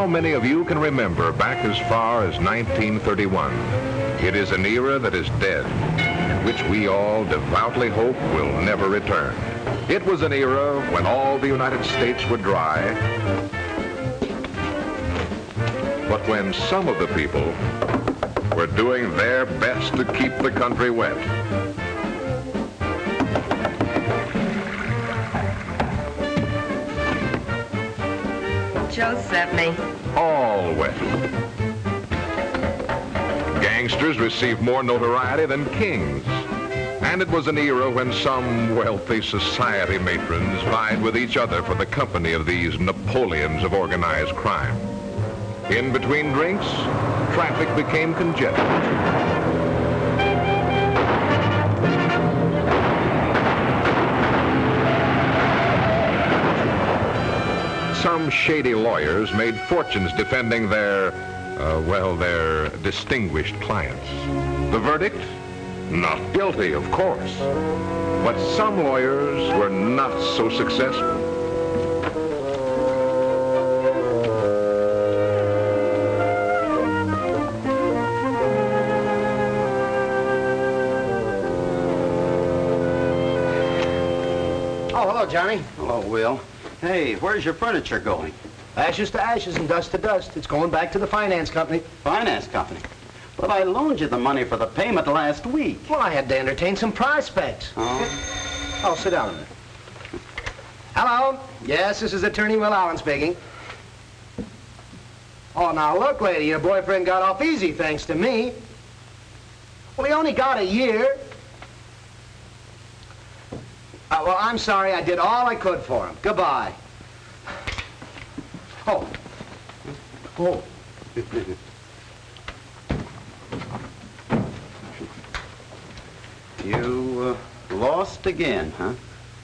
many of you can remember back as far as 1931. It is an era that is dead, which we all devoutly hope will never return. It was an era when all the United States were dry, but when some of the people were doing their best to keep the country wet. Joe sent me. All wet. Gangsters received more notoriety than kings. And it was an era when some wealthy society matrons vied with each other for the company of these Napoleons of organized crime. In between drinks, traffic became congested. Some shady lawyers made fortunes defending their distinguished clients. The verdict? Not guilty, of course. But some lawyers were not so successful. Oh, hello, Johnny. Hello, Will. Hey, where's your furniture going? Ashes to ashes and dust to dust. It's going back to the finance company. Finance company? But I loaned you the money for the payment last week. Well, I had to entertain some prospects. Oh? Oh, sit down a minute. Hello? Yes, this is Attorney Will Allen speaking. Oh, now look, lady, your boyfriend got off easy thanks to me. Well, he only got a year. Well, I'm sorry. I did all I could for him. Goodbye. Oh. Oh. You lost again, huh?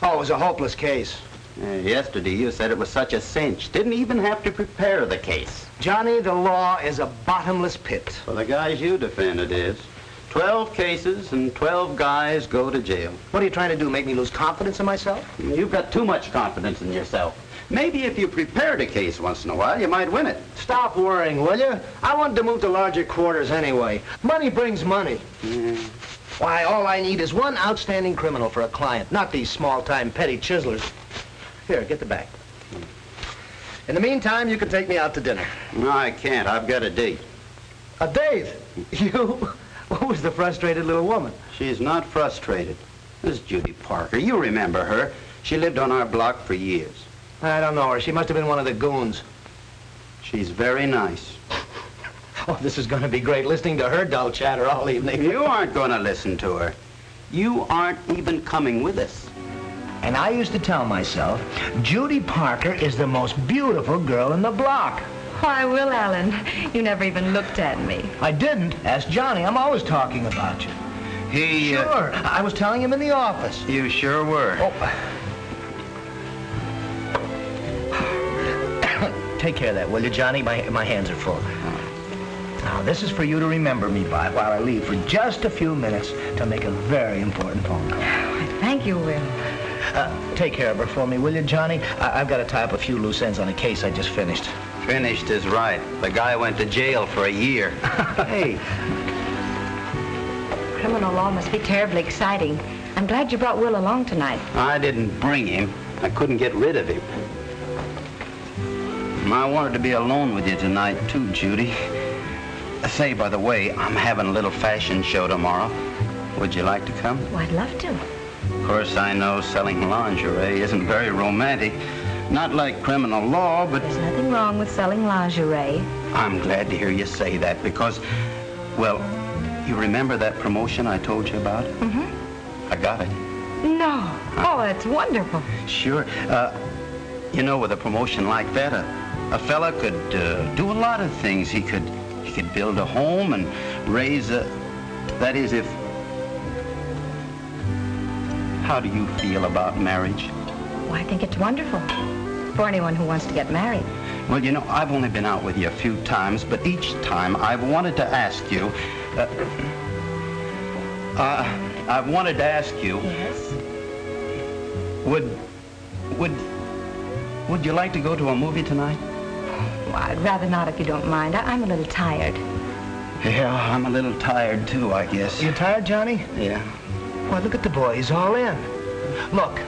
Oh, it was a hopeless case. Yesterday you said it was such a cinch. Didn't even have to prepare the case. Johnny, the law is a bottomless pit. For the guys you defend, it is. 12 cases and 12 guys go to jail. What are you trying to do, make me lose confidence in myself? You've got too much confidence in yourself. Maybe if you prepared a case once in a while, you might win it. Stop worrying, will you? I wanted to move to larger quarters anyway. Money brings money. Yeah. Why, all I need is one outstanding criminal for a client, not these small-time petty chiselers. Here, get the bag. In the meantime, you can take me out to dinner. No, I can't. I've got a date. A date? You? Who's the frustrated little woman? She's not frustrated. This is Judy Parker. You remember her. She lived on our block for years. I don't know her. She must have been one of the goons. She's very nice. Oh, this is going to be great, listening to her dull chatter all evening. You aren't going to listen to her. You aren't even coming with us. And I used to tell myself, Judy Parker is the most beautiful girl in the block. Why, Will Allen, you never even looked at me. I didn't. Ask Johnny. I'm always talking about you. He... Sure. I was telling him in the office. You sure were. Oh. Take care of that, will you, Johnny? My hands are full. Now, this is for you to remember me by while I leave for just a few minutes to make a very important phone call. Thank you, Will. Take care of her for me, will you, Johnny? I've got to tie up a few loose ends on a case I just finished. Finished is right. The guy went to jail for a year. Hey. Criminal law must be terribly exciting. I'm glad you brought Will along tonight. I didn't bring him. I couldn't get rid of him. I wanted to be alone with you tonight, too, Judy. Say, by the way, I'm having a little fashion show tomorrow. Would you like to come? Oh, I'd love to. Of course, I know selling lingerie isn't very romantic. Not like criminal law, but... There's nothing wrong with selling lingerie. I'm glad to hear you say that because, well, you remember that promotion I told you about? Mm-hmm. I got it. No. Oh, that's wonderful. Sure. You know, with a promotion like that, a fella could do a lot of things. He could build a home and raise a... That is, if... How do you feel about marriage? Well, I think it's wonderful for anyone who wants to get married. Well, you know, I've only been out with you a few times, but each time I've wanted to ask you... I've wanted to ask you... Yes? Would you like to go to a movie tonight? I'd rather not if you don't mind. I'm a little tired. Yeah, I'm a little tired, too, I guess. You tired, Johnny? Yeah. Boy, look at the boy. He's all in. Look,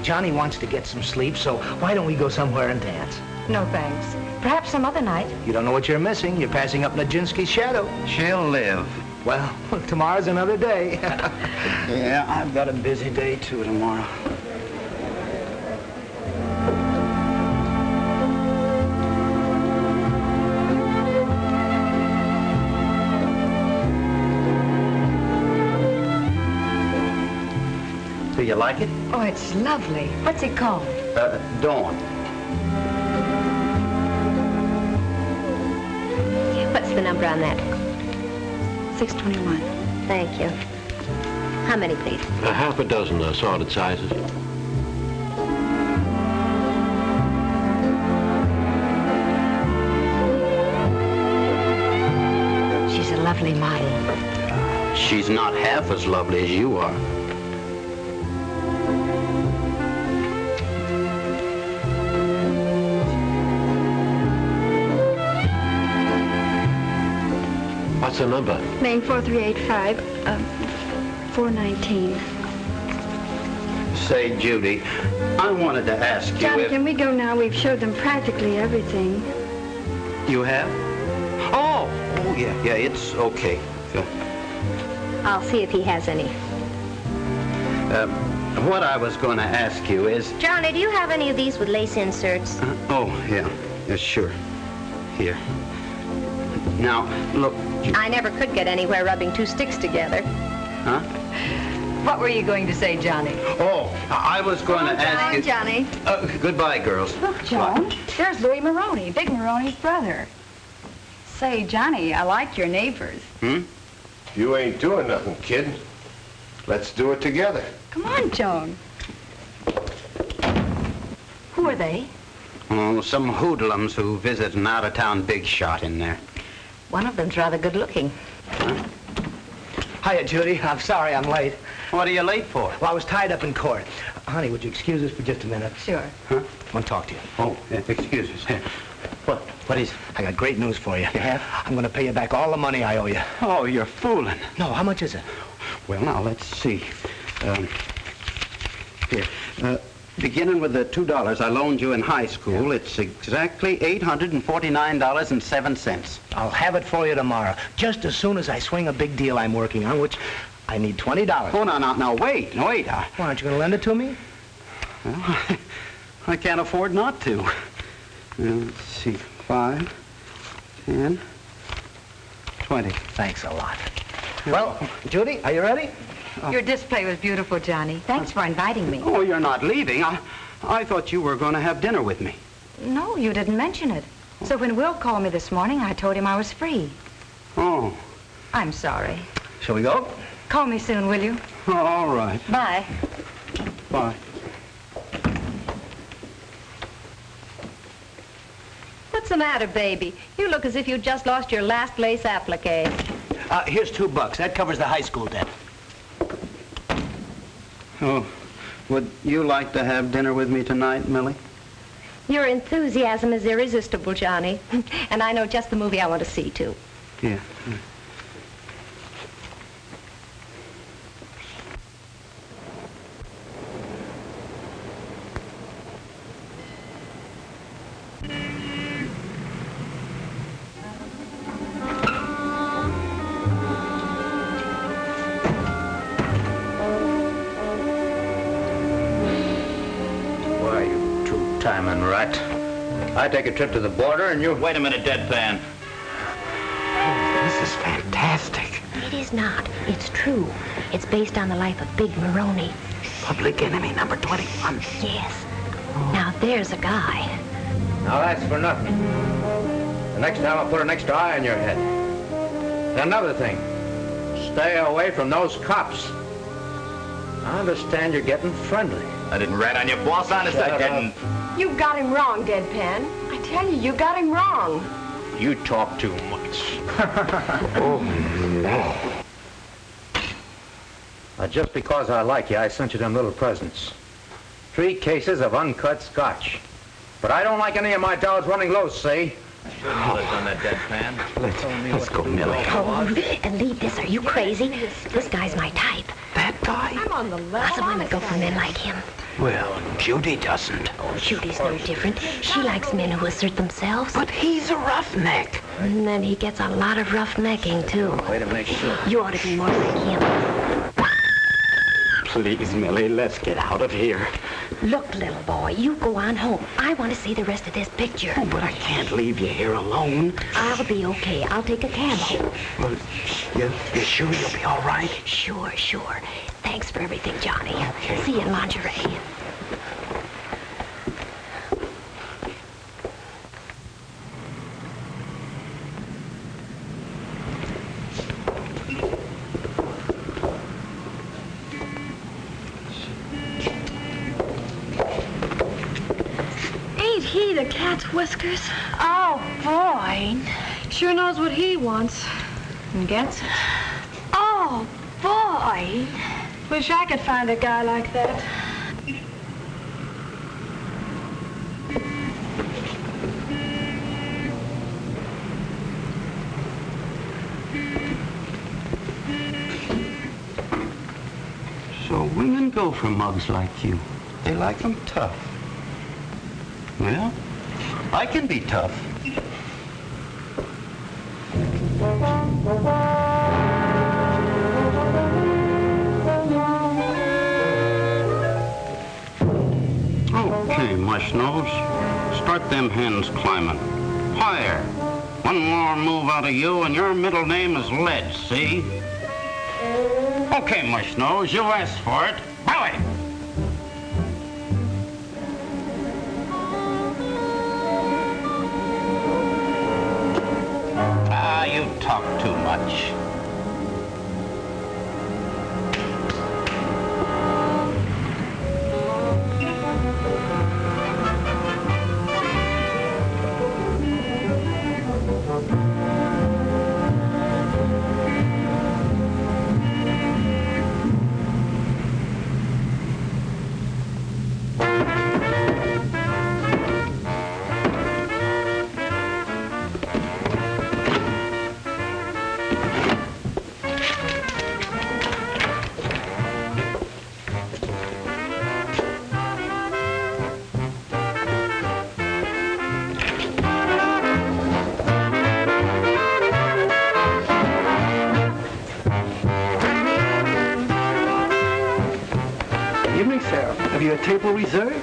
Johnny wants to get some sleep, so why don't we go somewhere and dance? No, thanks. Perhaps some other night. You don't know what you're missing. You're passing up Nijinsky's shadow. She'll live. Well, tomorrow's another day. Yeah, I've got a busy day, too, tomorrow. Do you like it? Oh, it's lovely. What's it called? Dawn. What's the number on that? 621. Thank you. How many, please? Half a dozen assorted sizes. She's a lovely model. She's not half as lovely as you are. What's the number? Main 4385, 419. Say, Judy, I wanted to ask you Johnny, if... can we go now? We've showed them practically everything. You have? Oh, yeah, it's okay. I'll see if he has any. What I was going to ask you is... Johnny, do you have any of these with lace inserts? Yeah, sure. Here. Now, look... I never could get anywhere rubbing two sticks together. Huh? What were you going to say, Johnny? Oh, I was going to ask you... Johnny. Goodbye, girls. Look, Joan, there's Louie Moroni, Big Moroni's brother. Say, Johnny, I like your neighbors. You ain't doing nothing, kid. Let's do it together. Come on, Joan. Who are they? Oh, some hoodlums who visit an out-of-town big shot in there. One of them's rather good looking. Hiya, Judy. I'm sorry I'm late. What are you late for? Well, I was tied up in court. Honey, would you excuse us for just a minute? Sure. I want to talk to you. Oh, excuse us. What is... I got great news for you. You have? I'm going to pay you back all the money I owe you. Oh, you're fooling. No, how much is it? Well, now, let's see. Here. Beginning with the $2 I loaned you in high school, it's exactly $849.07. I'll have it for you tomorrow, just as soon as I swing a big deal I'm working on, which I need $20. Oh, now, wait. Why, aren't you going to lend it to me? Well, I can't afford not to. Let's see, 5, 10, 20. Thanks a lot. Well, Judy, are you ready? Your display was beautiful, Johnny. Thanks for inviting me. Oh, you're not leaving. I thought you were going to have dinner with me. No, you didn't mention it. So when Will called me this morning, I told him I was free. Oh. I'm sorry. Shall we go? Call me soon, will you? Oh, all right. Bye. Bye. What's the matter, baby? You look as if you just lost your last lace applique. Here's $2. That covers the high school debt. Oh, would you like to have dinner with me tonight, Millie? Your enthusiasm is irresistible, Johnny. And I know just the movie I want to see, too. Yeah. Timing rat. I take a trip to the border and you... Wait a minute, deadpan. This is fantastic. It is not. It's true. It's based on the life of Big Moroni. Public enemy number 21. Yes. Now, there's a guy. Now that's for nothing. The next time I'll put an extra eye on your head. And another thing. Stay away from those cops. I understand you're getting friendly. I didn't rat on your boss, honest, I didn't. You got him wrong, Deadpan. I tell you, you got him wrong. You talk too much. Oh, no. Just because I like you, I sent you them little presents. 3 cases of uncut scotch. But I don't like any of my dolls running loose, see? On that deadpan. Let's go, Millie. Oh, and leave this. Are you crazy? This guy's my type. That guy? I'm on the level. Lots of women go for men like him. Well, Judy doesn't. Oh, Judy's no different. She likes men who assert themselves. But he's a roughneck. And then he gets a lot of roughnecking, too. Way to make sure. You ought to be more like him. Please, Millie, let's get out of here. Look, little boy, you go on home. I want to see the rest of this picture. Oh, but I can't leave you here alone. I'll be okay. I'll take a cab home. Well, you sure you'll be all right? Sure. Thanks for everything, Johnny. Okay. See you in lingerie. Ain't he the cat's whiskers? Oh, boy. Sure knows what he wants. And gets it. Oh, boy. Wish I could find a guy like that. So women go for mugs like you. They like them tough. Well, I can be tough. Okay, mush nose. Start them hens climbing. Higher. One more move out of you and your middle name is Lead, see? Okay, mush nose, you asked for it. Bowie! You talk too much. Have you a table reserved?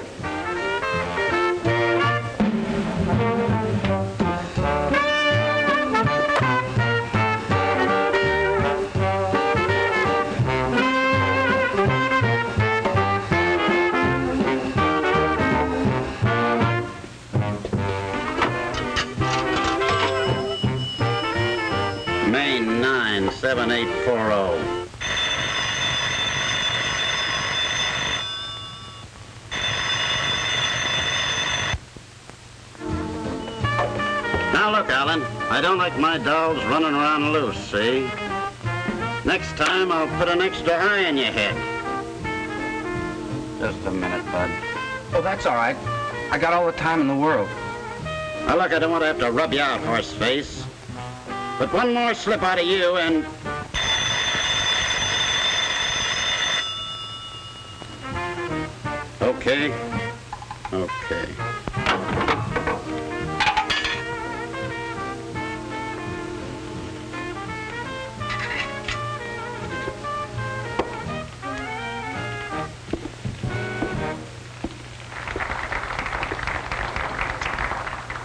Main 97840. Now look, Alan, I don't like my dolls running around loose, see? Next time I'll put an extra eye in your head. Just a minute, bud. Oh, that's all right. I got all the time in the world. Now look, I don't want to have to rub you out, horse face. But one more slip out of you and... Okay. Okay.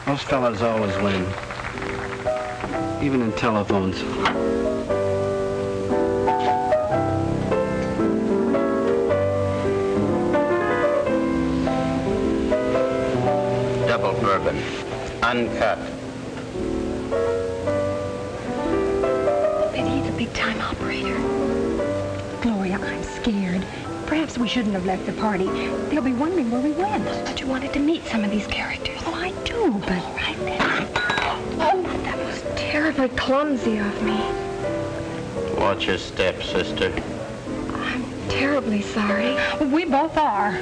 Those fellas always win. Even in telephones. Double bourbon. Uncut. Maybe he's a big-time operator. Gloria, I'm scared. Perhaps we shouldn't have left the party. They'll be wondering where we went. But you wanted to meet some of these characters. Oh, I do, but... All right, then. Oh, that was terribly clumsy of me. Watch your step, sister. I'm terribly sorry. We both are.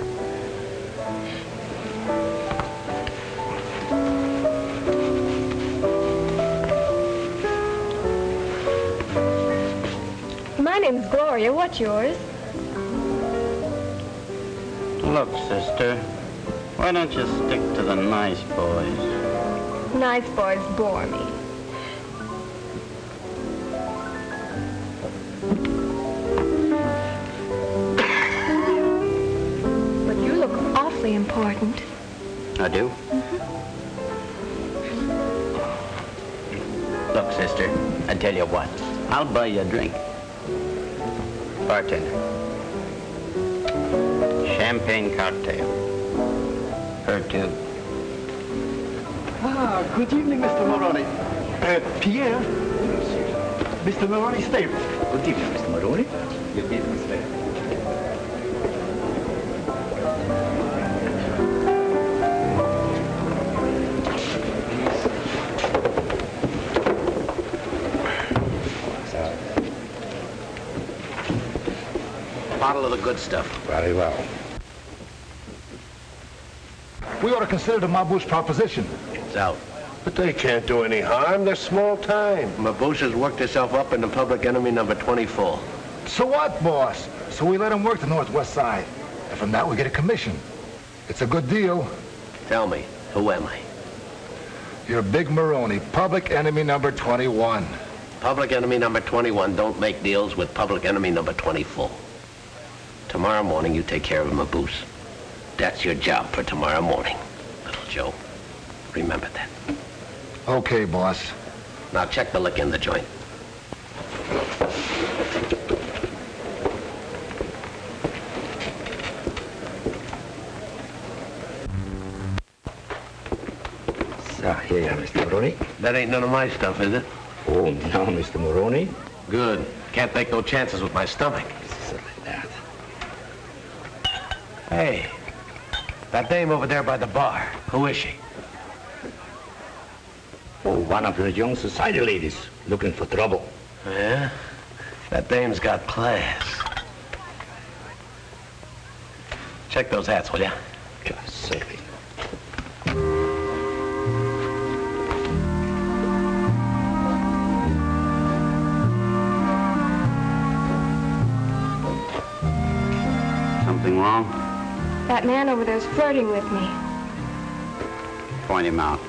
name's Gloria. What's yours? Look, sister, why don't you stick to the nice boys? Nice boys bore me. But you look awfully important. I do? Look, sister, I tell you what. I'll buy you a drink. Bartender. Champagne cocktail. Her too. Ah, good evening, Mr. Moroni. Pierre. Mr. Moroni's favorite. Good evening, Mr. Moroni. Good evening, sir. Bottle of the good stuff. Very well. We ought to consider the Maboose proposition. It's out. But they can't do any harm. They're small time. Maboose has worked herself up into public enemy number 24. So what, boss? So we let him work the Northwest Side. And from that, we get a commission. It's a good deal. Tell me, who am I? You're Big Moroni, public enemy number 21. Public enemy number 21 don't make deals with public enemy number 24. Tomorrow morning, you take care of Maboose. That's your job for tomorrow morning, little Joe. Remember that. Okay, boss. Now check the lick in the joint. So, here you are, Mr. Moroni. That ain't none of my stuff, is it? Oh, no, Mr. Moroni. Good. Can't take no chances with my stomach. Something like that. Hey, that dame over there by the bar, who is she? Oh, one of your young society ladies looking for trouble. Yeah? That dame's got class. Check those hats, will ya? Just certainly. Something wrong? That man over there's flirting with me. Point him out.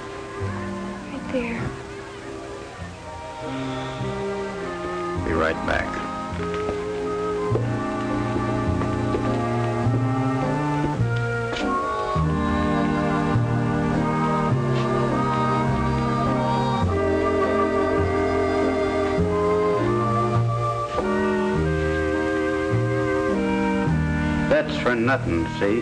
Right there. Be right back. That's for nothing, see?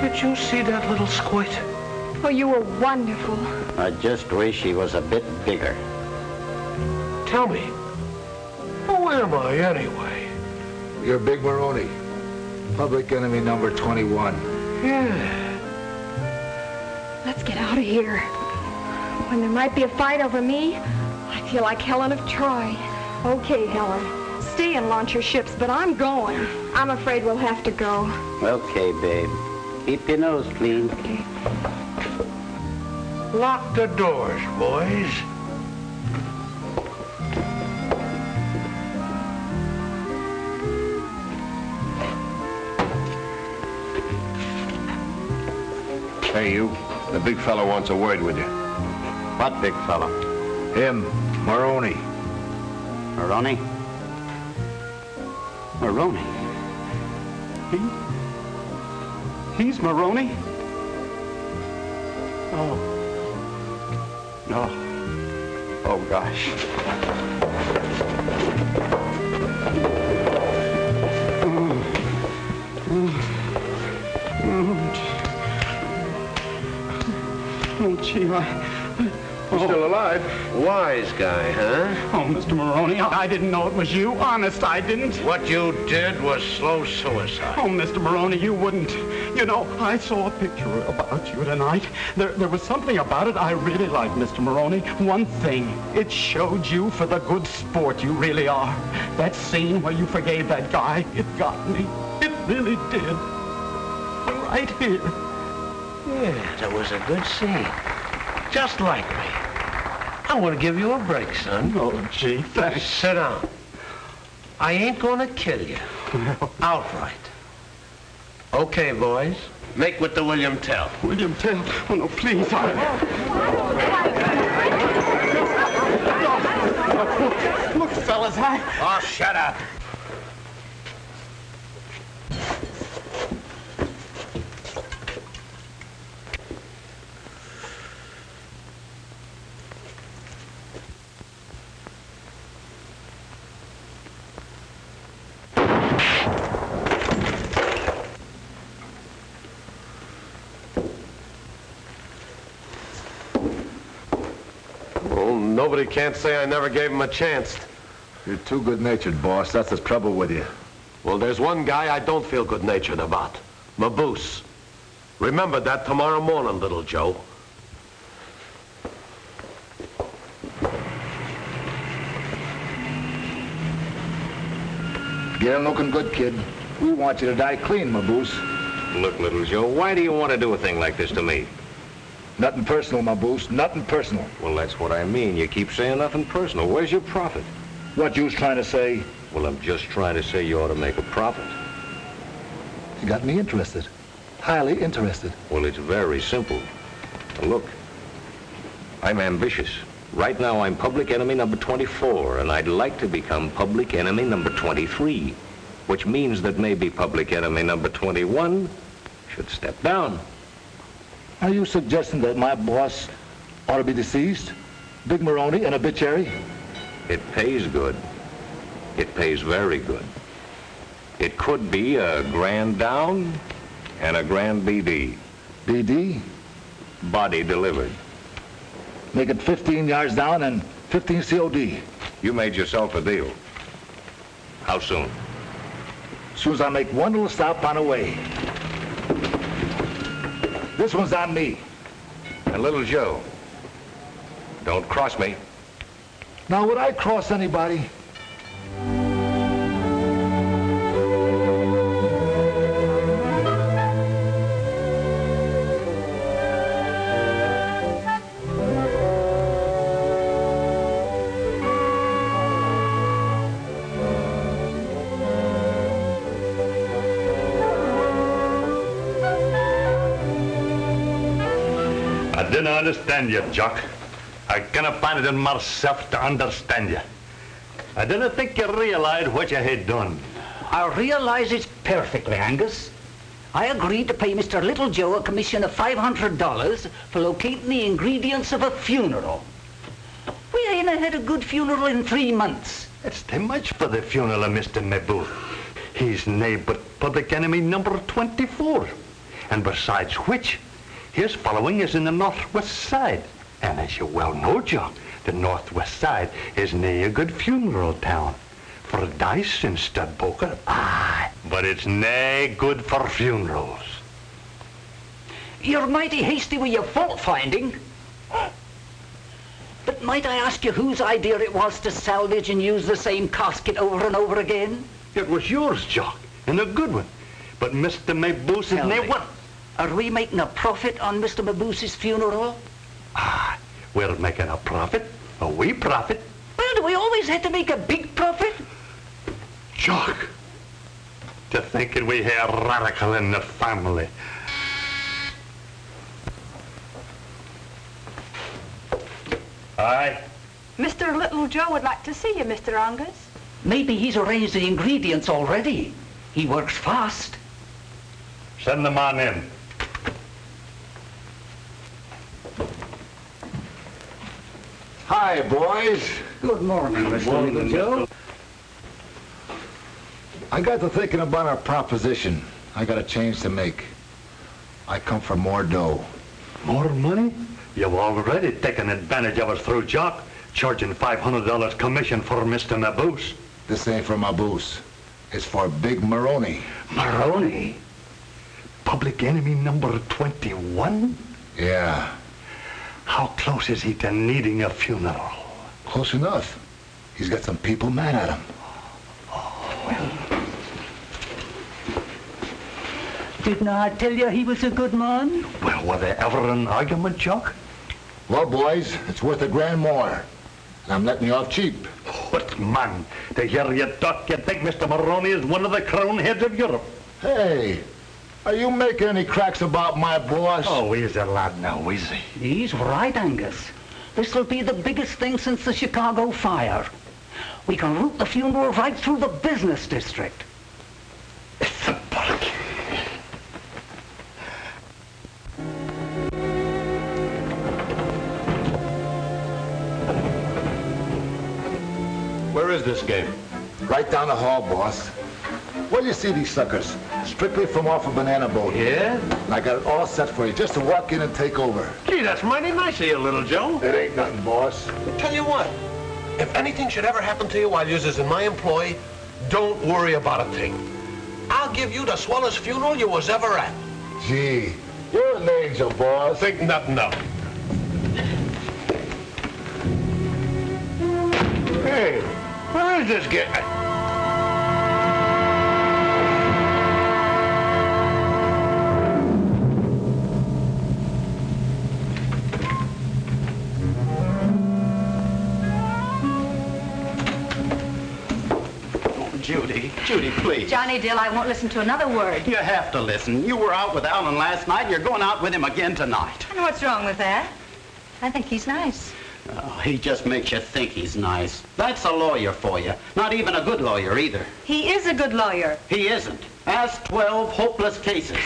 Did you see that little squid? Oh, you were wonderful. I just wish he was a bit bigger. Tell me, who am I anyway? You're Big Moroni, public enemy number 21. Yeah. Let's get out of here. When there might be a fight over me, I feel like Helen of Troy. Okay, Helen. Stay and launch your ships, but I'm going. I'm afraid we'll have to go. Okay, babe. Keep your nose clean. Okay. Lock the doors, boys. Hey, you. The big fella wants a word with you. What big fella? Him, Moroni. Moroni? Moroni? He's Moroni? Oh. Oh. Oh, gosh. Oh, gee, You're still alive? Wise guy, huh? Oh, Mr. Moroni, I didn't know it was you. Honest, I didn't. What you did was slow suicide. Oh, Mr. Moroni, you wouldn't. You know, I saw a picture about you tonight. There was something about it I really liked, Mr. Moroni. One thing, it showed you for the good sport you really are. That scene where you forgave that guy, it got me. It really did. Right here. Yeah, that was a good scene. Just like me. I want to give you a break, son. Oh, gee, thanks. Sit down. I ain't gonna kill you. Outright. Okay, boys. Make with the William Tell. William Tell? Oh, no, please. Look, fellas, Oh, shut up. Nobody can't say I never gave him a chance. You're too good-natured, boss. That's the trouble with you. Well, there's one guy I don't feel good-natured about. Maboose. Remember that tomorrow morning, little Joe. Get him looking good, kid. We want you to die clean, Maboose. Look, little Joe, why do you want to do a thing like this to me? Nothing personal, Maboose. Nothing personal. Well, that's what I mean. You keep saying nothing personal. Where's your profit? What you was trying to say? Well, I'm just trying to say you ought to make a profit. You got me interested. Highly interested. Well, it's very simple. Now, look, I'm ambitious. Right now, I'm public enemy number 24, and I'd like to become public enemy number 23, which means that maybe public enemy number 21 should step down. Are you suggesting that my boss ought to be deceased? Big Moroni, an obituary? It pays good. It pays very good. It could be a grand down and a grand BD. BD? Body delivered. Make it 15 yards down and 15 COD. You made yourself a deal. How soon? As soon as I make one little stop on the way. This one's on me. And little Joe, don't cross me. Now, would I cross anybody? I didn't understand you, Jock. I couldn't find it in myself to understand you. I didn't think you realized what you had done. I realize it perfectly, Angus. I agreed to pay Mr. Little Joe a commission of $500 for locating the ingredients of a funeral. We ain't had a good funeral in 3 months. It's too much for the funeral of Mr. Maboose. He's nae but public enemy number 24. And besides which, his following is in the northwest side. And as you well know, John, the northwest side is nae a good funeral town. For dice and stud poker, aye. But it's nae good for funerals. You're mighty hasty with your fault-finding. But might I ask you whose idea it was to salvage and use the same casket over and over again? It was yours, Jock, and a good one. But Mr. Maboose is nae one. Are we making a profit on Mr. Maboose's funeral? Ah, we're making a profit, a wee profit. Well, do we always have to make a big profit? Jock, to thinking we have a radical in the family. Aye. Mr. Little Joe would like to see you, Mr. Angus. Maybe he's arranged the ingredients already. He works fast. Send them on in. Hi, boys. Good morning, Mr. Little Joe. I got to thinking about our proposition. I got a change to make. I come for more dough. More money? You've already taken advantage of us through Jock, charging $500 commission for Mr. Maboose. This ain't for Maboose. It's for Big Moroni. Moroni? Public enemy number 21? Yeah. How close is he to needing a funeral? Close enough. He's got some people mad at him. Didn't I tell you he was a good man? Well, were they ever an argument, Jock? Well, boys, it's worth $1,000 more. And I'm letting you off cheap. What, man? To hear you talk, you think Mr. Moroni is one of the crown heads of Europe. Hey, are you making any cracks about my boss? Oh, he's a lad now, is he? He's right, Angus. This'll be the biggest thing since the Chicago fire. We can route the funeral right through the business district. It's a bulk. Where is this game? Right down the hall, boss. Where do you see these suckers? Strictly from off a banana boat. Yeah? And I got it all set for you, just to walk in and take over. Gee, that's mighty nice of you, little Joe. It ain't nothing, boss. I'll tell you what, if anything should ever happen to you while you're in my employ, don't worry about a thing. I'll give you the swellest funeral you was ever at. Gee, you're an angel, boss. Think nothing of it. Hey, where is this guy? Judy, please. Johnny Dill, I won't listen to another word. You have to listen. You were out with Alan last night, and you're going out with him again tonight. And what's wrong with that? I think he's nice. Oh, he just makes you think he's nice. That's a lawyer for you. Not even a good lawyer, either. He is a good lawyer. He isn't. Ask 12 hopeless cases.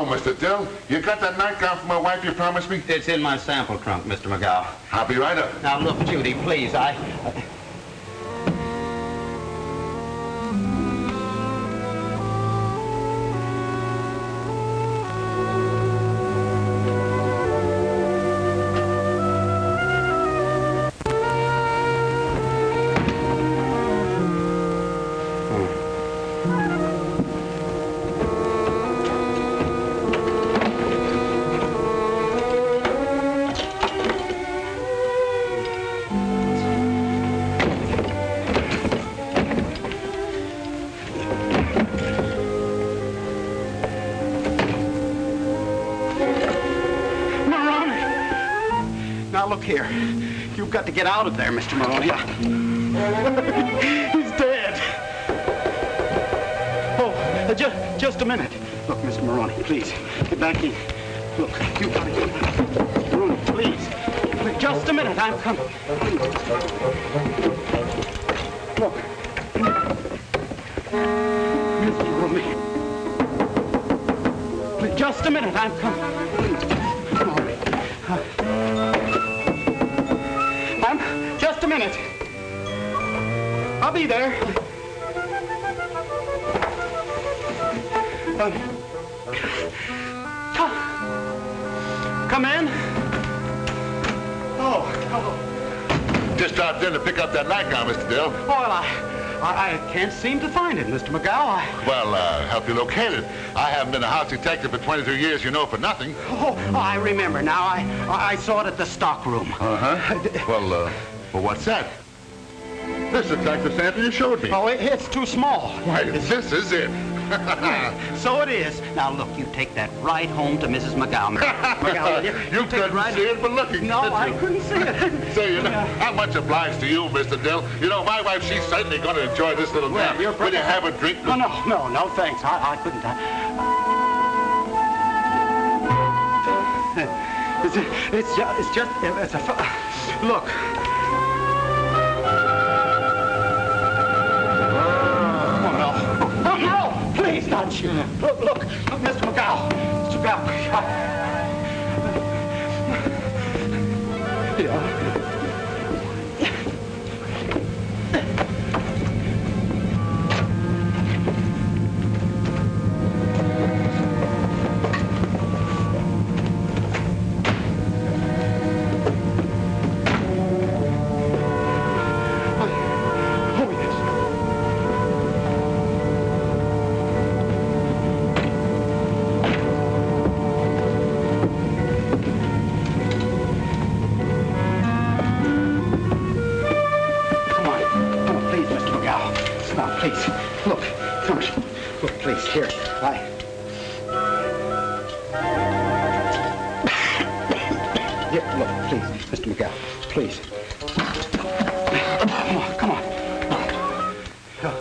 Mr. Dill, you got that nightgown for my wife you promised me? It's in my sample trunk, Mr. McGowan. I'll be right up. Now, look, Judy, please, Look here. You've got to get out of there, Mr. Moroni. He's dead. Oh, just a minute. Look, Mr. Moroni, please, get back in. Look, you've got to get out. Moroni, please. Just a minute, I'm coming. Look. Mr. Moroni. Please, just a minute, I'm coming. Just a minute. I'll be there. Come in. Oh. Just dropped in to pick up that nightgown, Mr. Dill. Well, I can't seem to find it, Mr. McGowan. Well, help you locate it. I haven't been a house detective for 22 years, you know, for nothing. Oh, I remember now. I saw it at the stock room. Uh-huh. Well, what's that? This looks like the sample you showed me. Oh, it's too small. Why, this is it. So it is. Now, look, you take that right home to Mrs. McGowan. McGowan, you couldn't see it for looking. No, I couldn't see it. Say, you know, I'm much obliged to you, Mr. Dill. You know, my wife, she's certainly going to enjoy this little nap. Will you have a drink? No, thanks. I couldn't. It's a... Look. Please, not you. Look, Mr. McGowan. Mr. McGowan. Yeah. please. Look, come on. Look, please, here. Here, look, please, Mr. McGowan, please. Come on.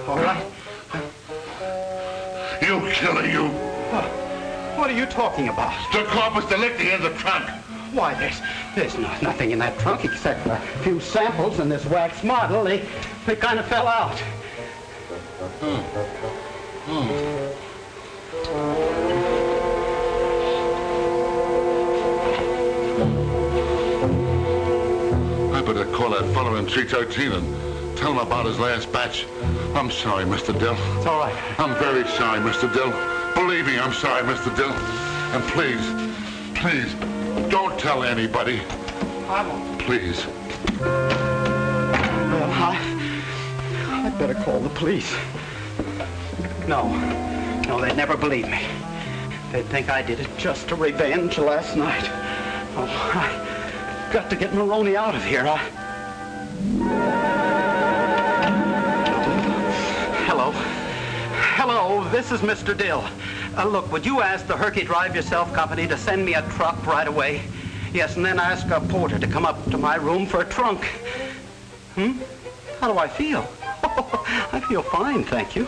All right? You killer, you. What are you talking about? The corpus delicti in the trunk. Why, there's nothing in that trunk except a few samples and this wax model. They kind of fell out. I better call that fellow in 313 and tell him about his last batch. I'm sorry, Mr. Dill. It's all right. I'm very sorry, Mr. Dill. Believe me, I'm sorry, Mr. Dill. And please, don't tell anybody. I won't. Please. Well, I'd better call the police. No, they'd never believe me. They'd think I did it just to revenge last night. Oh, I got to get Moroni out of here. Hello, this is Mr. Dill. Look, would you ask the Herky Drive Yourself Company to send me a truck right away? Yes, and then ask a porter to come up to my room for a trunk. How do I feel? I feel fine, thank you.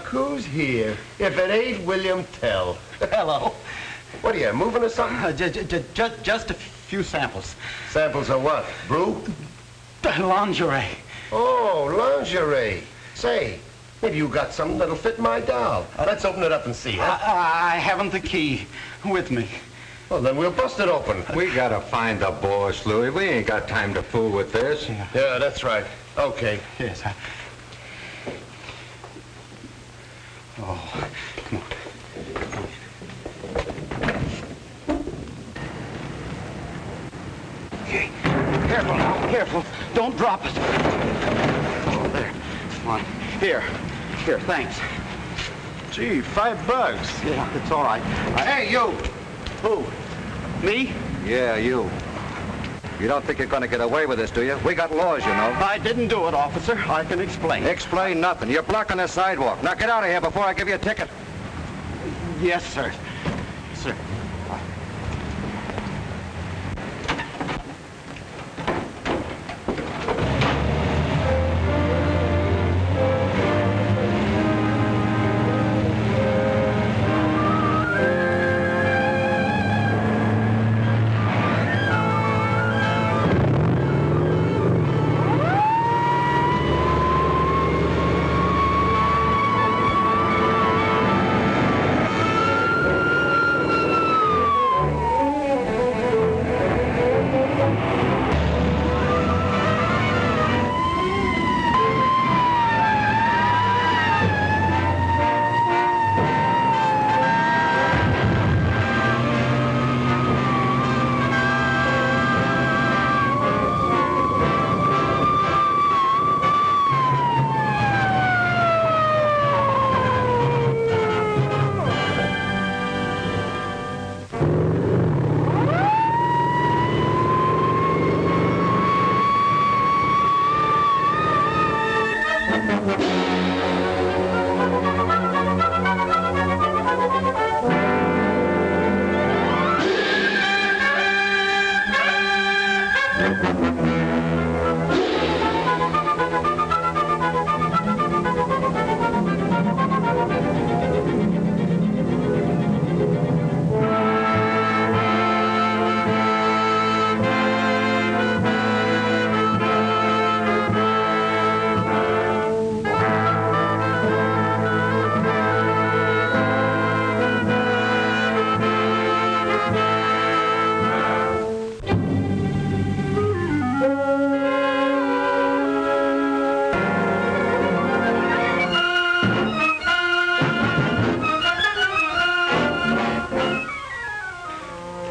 Who's here? If it ain't William Tell. Hello. What are you, moving or something? Just a few samples. Samples of what? Brew? Lingerie. Oh, lingerie. Say, maybe you got something that'll fit my doll. Let's open it up and see, huh? I haven't the key with me. Well, then we'll bust it open. We gotta find the boss, Louie. We ain't got time to fool with this. Yeah, that's right. Okay. Yes, Oh, come on. Okay. Careful now, careful. Don't drop it. Oh, there. Come on. Here, thanks. Gee, $5. Yeah, it's all right. Hey, you! Who? Me? Yeah, you. You don't think you're going to get away with this, do you? We got laws, you know. I didn't do it, officer. I can explain. Explain nothing. You're blocking the sidewalk. Now get out of here before I give you a ticket. Yes, sir. Sir.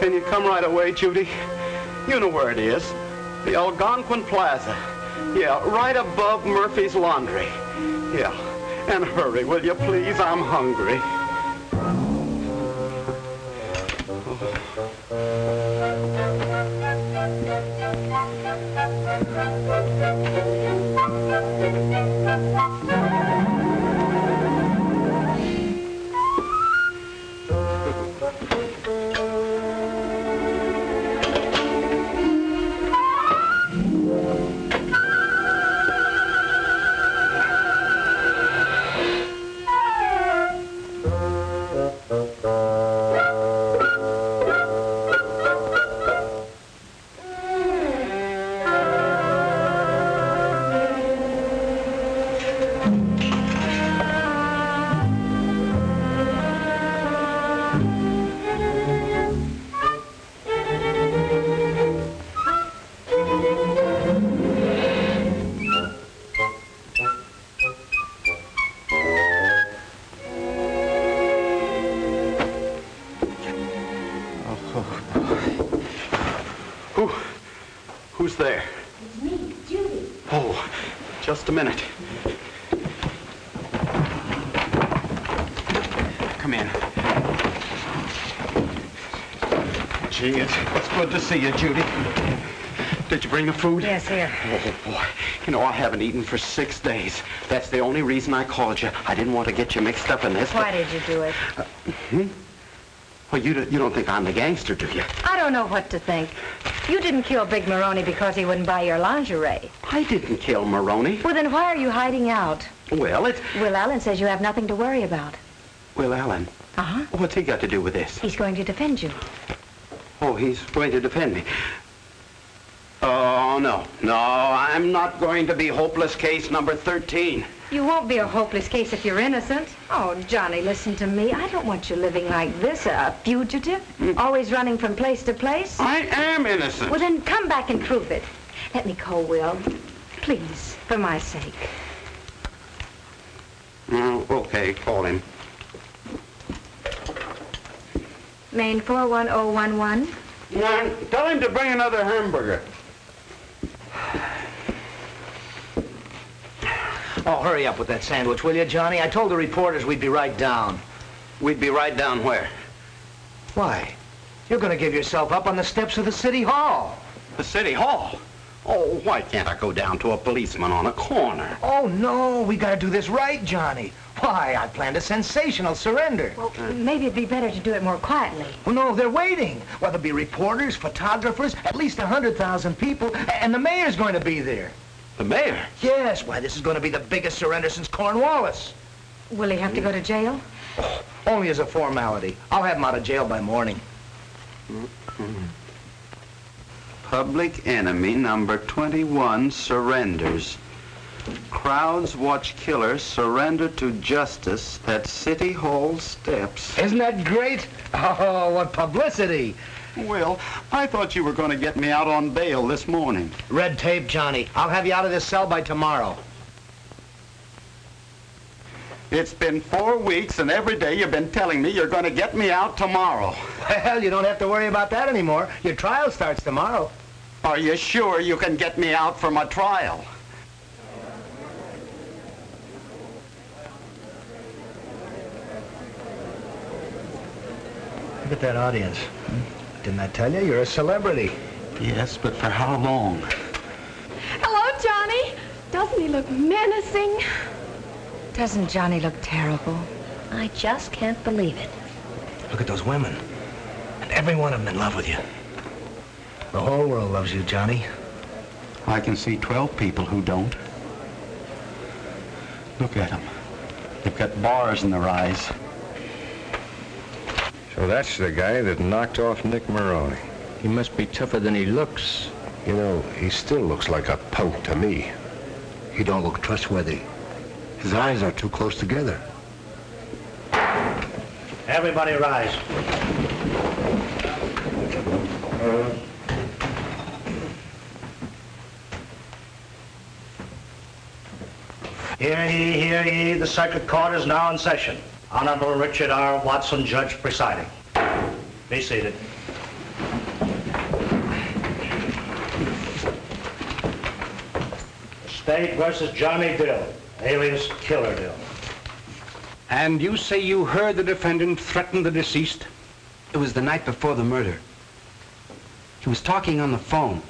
And you come right away, Judy. You know where it is. The Algonquin Plaza. Yeah, right above Murphy's Laundry. Yeah. And hurry, will you please? I'm hungry. Who's there? It's me, Judy. Oh, just a minute. Come in. Gee, it's good to see you, Judy. Did you bring the food? Yes, here. Oh, boy. You know, I haven't eaten for 6 days. That's the only reason I called you. I didn't want to get you mixed up in this. Why did you do it? Well, you don't think I'm the gangster, do you? I don't know what to think. You didn't kill Big Moroni because he wouldn't buy your lingerie. I didn't kill Moroni. Well, then why are you hiding out? Well, Will Allen says you have nothing to worry about. Will Allen? Uh-huh. What's he got to do with this? He's going to defend you. Oh, he's going to defend me. Oh, no. No, I'm not going to be hopeless case number 13. You won't be a hopeless case if you're innocent. Oh, Johnny, listen to me. I don't want you living like this, a fugitive, always running from place to place. I am innocent. Well, then come back and prove it. Let me call Will. Please, for my sake. Okay, call him. Main 41011. Tell him to bring another hamburger. Oh, hurry up with that sandwich, will you, Johnny? I told the reporters we'd be right down. We'd be right down where? Why? You're going to give yourself up on the steps of the City Hall. The City Hall? Oh, why can't I go down to a policeman on a corner? Oh, no, we got to do this right, Johnny. Why, I planned a sensational surrender. Well, maybe it'd be better to do it more quietly. Oh, no, they're waiting. Well, there'll be reporters, photographers, at least 100,000 people, and the mayor's going to be there. The mayor? Yes, why, this is going to be the biggest surrender since Cornwallis. Will he have to go to jail? Oh, only as a formality. I'll have him out of jail by morning. Public enemy number 21 surrenders. Crowds watch killer surrender to justice at City Hall steps. Isn't that great? Oh, what publicity. Well, I thought you were going to get me out on bail this morning. Red tape, Johnny. I'll have you out of this cell by tomorrow. It's been 4 weeks, and every day you've been telling me you're going to get me out tomorrow. Well, you don't have to worry about that anymore. Your trial starts tomorrow. Are you sure you can get me out from a trial? Look at that audience. Didn't I tell you? You're a celebrity. Yes, but for how long? Hello, Johnny. Doesn't he look menacing? Doesn't Johnny look terrible? I just can't believe it. Look at those women. And every one of them in love with you. The whole world loves you, Johnny. I can see 12 people who don't. Look at them. They've got bars in their eyes. So that's the guy that knocked off Nick Moroni. He must be tougher than he looks. You know, he still looks like a punk to me. He don't look trustworthy. His eyes are too close together. Everybody rise. Hear ye, hear ye. The circuit court is now in session. Honorable Richard R. Watson, judge presiding. Be seated. State versus Johnny Dill, alias Killer Dill. And you say you heard the defendant threaten the deceased? It was the night before the murder. He was talking on the phone.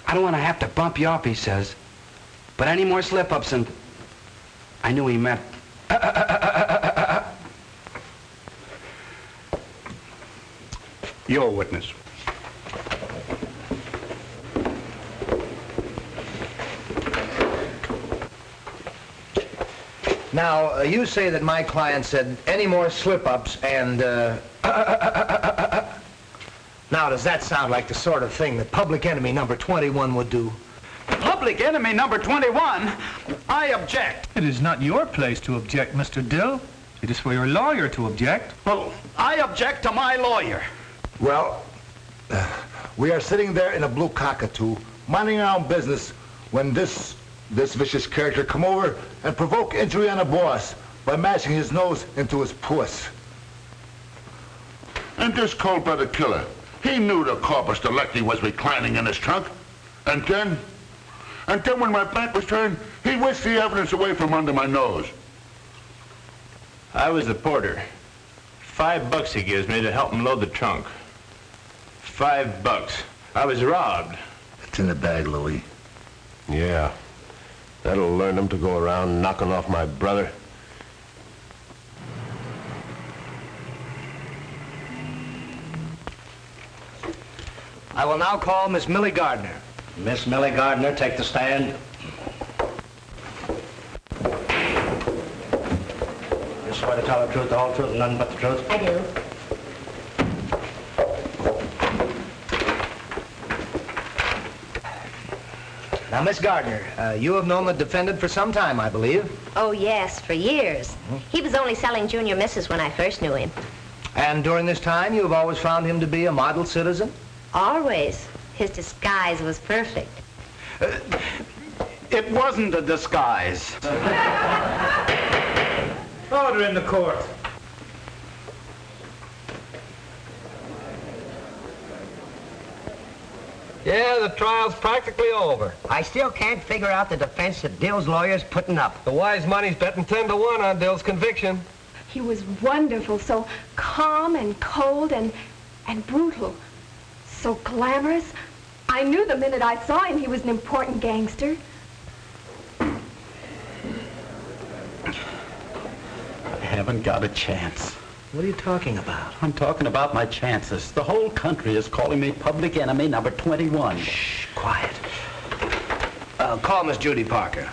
I don't want to have to bump you up, he says. But any more slip-ups and... I knew he meant... You're a witness. Now, you say that my client said any more slip-ups and, Now, does that sound like the sort of thing that public enemy number 21 would do? Public enemy number 21? I object. It is not your place to object, Mr. Dill. It is for your lawyer to object. Well, I object to my lawyer. Well, we are sitting there in a blue cockatoo, minding our own business, when this vicious character come over and provoke injury on the boss by mashing his nose into his puss. And this cold-blooded killer, he knew the corpus delicti was reclining in his trunk. And then when my back was turned, he whisked the evidence away from under my nose. I was the porter. $5 he gives me to help him load the trunk. $5. I was robbed. It's in the bag, Louie. Yeah. That'll learn him to go around knocking off my brother. I will now call Miss Millie Gardner. Miss Millie Gardner, take the stand. You swear to tell the truth, the whole truth, and nothing but the truth? I do. Now, Miss Gardner, you have known the defendant for some time, I believe. Oh, yes, for years. He was only selling junior misses when I first knew him. And during this time, you have always found him to be a model citizen? Always. His disguise was perfect. It wasn't a disguise. Order in the court. Yeah, the trial's practically over. I still can't figure out the defense that Dill's lawyer's putting up. The wise money's betting 10 to 1 on Dill's conviction. He was wonderful, so calm and cold and brutal. So glamorous. I knew the minute I saw him he was an important gangster. I haven't got a chance. What are you talking about? I'm talking about my chances. The whole country is calling me public enemy number 21. Shh, quiet. Call Miss Judy Parker.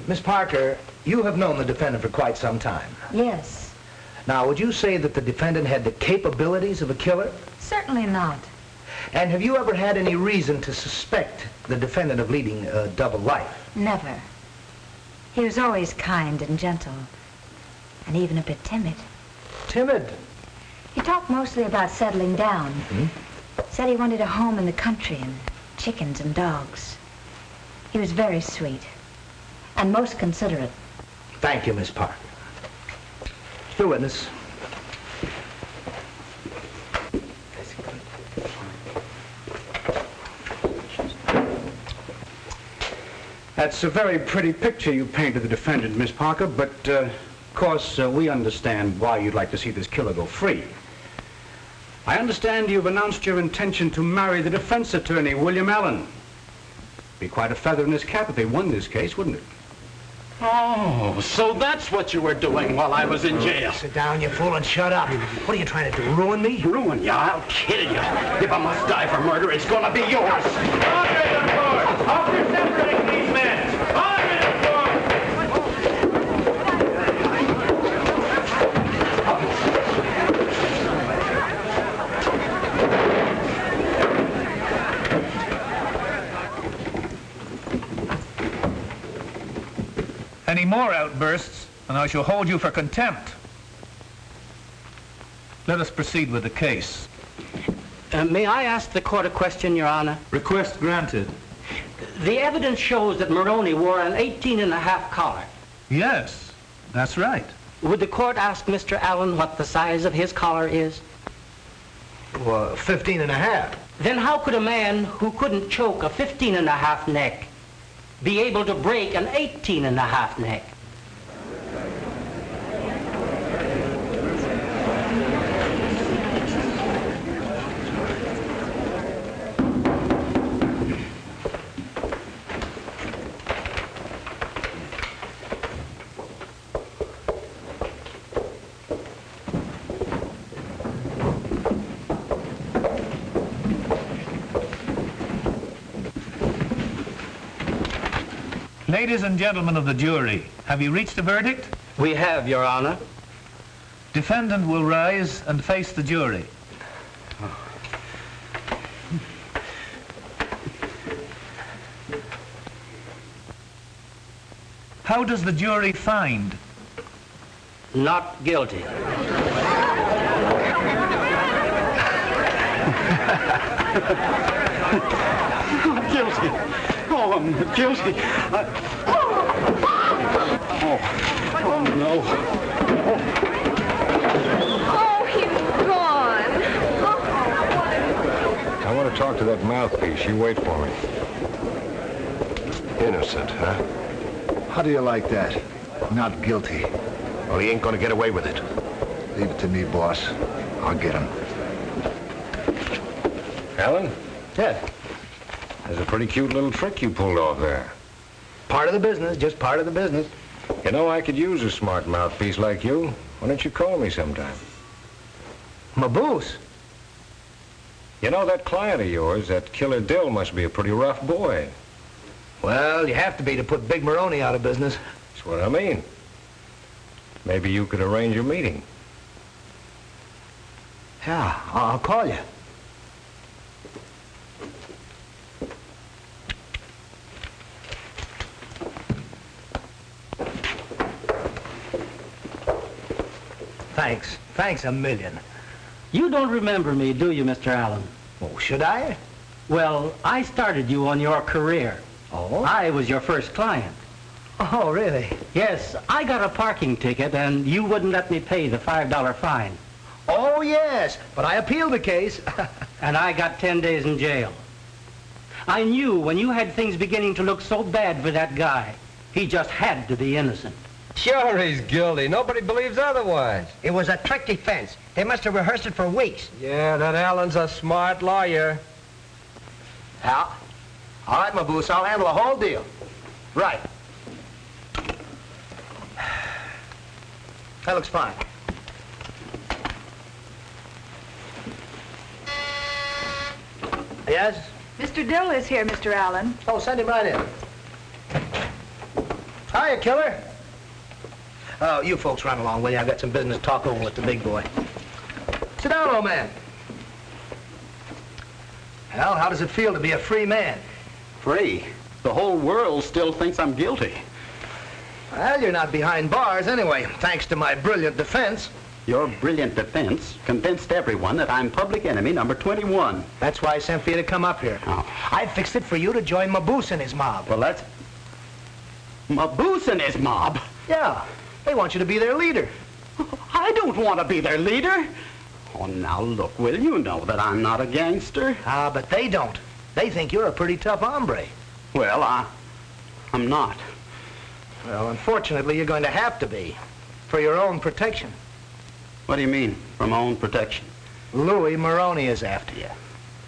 Miss Parker, you have known the defendant for quite some time. Yes. Now, would you say that the defendant had the capabilities of a killer? Certainly not. And have you ever had any reason to suspect the defendant of leading a double life? Never. He was always kind and gentle, and even a bit timid. Timid? He talked mostly about settling down. Said he wanted a home in the country and chickens and dogs. He was very sweet and most considerate. Thank you, Miss Parker. Your witness. That's a very pretty picture you painted of the defendant, Miss Parker, but, of course, we understand why you'd like to see this killer go free. I understand you've announced your intention to marry the defense attorney, William Allen. Be quite a feather in his cap if they won this case, wouldn't it? Oh, so that's what you were doing while I was in jail. Sit down, you fool, and shut up. What are you trying to do, ruin me? Ruin you? I'll kill you. If I must die for murder, it's gonna be yours. Order in the court! After separating these men! Order in the court! Any more outbursts, and I shall hold you for contempt. Let us proceed with the case. May I ask the court a question, Your Honor? Request granted. The evidence shows that Moroni wore an 18.5 collar. Yes, that's right. Would the court ask Mr. Allen what the size of his collar is? Well, 15.5. Then how could a man who couldn't choke a 15-and-a-half neck be able to break an 18-and-a-half neck? Ladies and gentlemen of the jury, have you reached a verdict? We have, Your Honor. Defendant will rise and face the jury. How does the jury find? Not guilty. Guilty. Oh, I'm guilty. Oh, no. Oh, he's gone. I want to talk to that mouthpiece. You wait for me. Innocent, huh? How do you like that? Not guilty. Well, he ain't gonna get away with it. Leave it to me, boss. I'll get him. Alan? Yeah. There's a pretty cute little trick you pulled off there. Part of the business, just part of the business. You know, I could use a smart mouthpiece like you. Why don't you call me sometime? Maboose? You know, that client of yours, that killer Dill, must be a pretty rough boy. Well, you have to be to put Big Moroni out of business. That's what I mean. Maybe you could arrange a meeting. Yeah, I'll call you. Thanks. Thanks a million. You don't remember me, do you, Mr. Allen? Oh, should I? Well, I started you on your career. Oh? I was your first client. Oh, really? Yes, I got a parking ticket, and you wouldn't let me pay the $5 fine. Oh, yes, but I appealed the case. And I got 10 days in jail. I knew when you had things beginning to look so bad for that guy, he just had to be innocent. Sure he's guilty. Nobody believes otherwise. It was a trick defense. They must have rehearsed it for weeks. Yeah, that Allen's a smart lawyer. Al? All right, Maboose, I'll handle the whole deal. Right. That looks fine. Yes? Mr. Dill is here, Mr. Allen. Oh, send him right in. Hiya, killer. Oh, you folks run along, will you? I've got some business to talk over with the big boy. Sit down, old man. Well, how does it feel to be a free man? Free? The whole world still thinks I'm guilty. Well, you're not behind bars anyway, thanks to my brilliant defense. Your brilliant defense convinced everyone that I'm public enemy number 21. That's why I sent for you to come up here. Oh. I fixed it for you to join Maboose and his mob. Well, that's... Maboose and his mob? Yeah. They want you to be their leader. I don't want to be their leader. Oh, now look, Will, you know that I'm not a gangster. Ah, but they don't. They think you're a pretty tough hombre. Well, I'm not. Well, unfortunately, you're going to have to be. For your own protection. What do you mean, for my own protection? Louie Moroni is after you.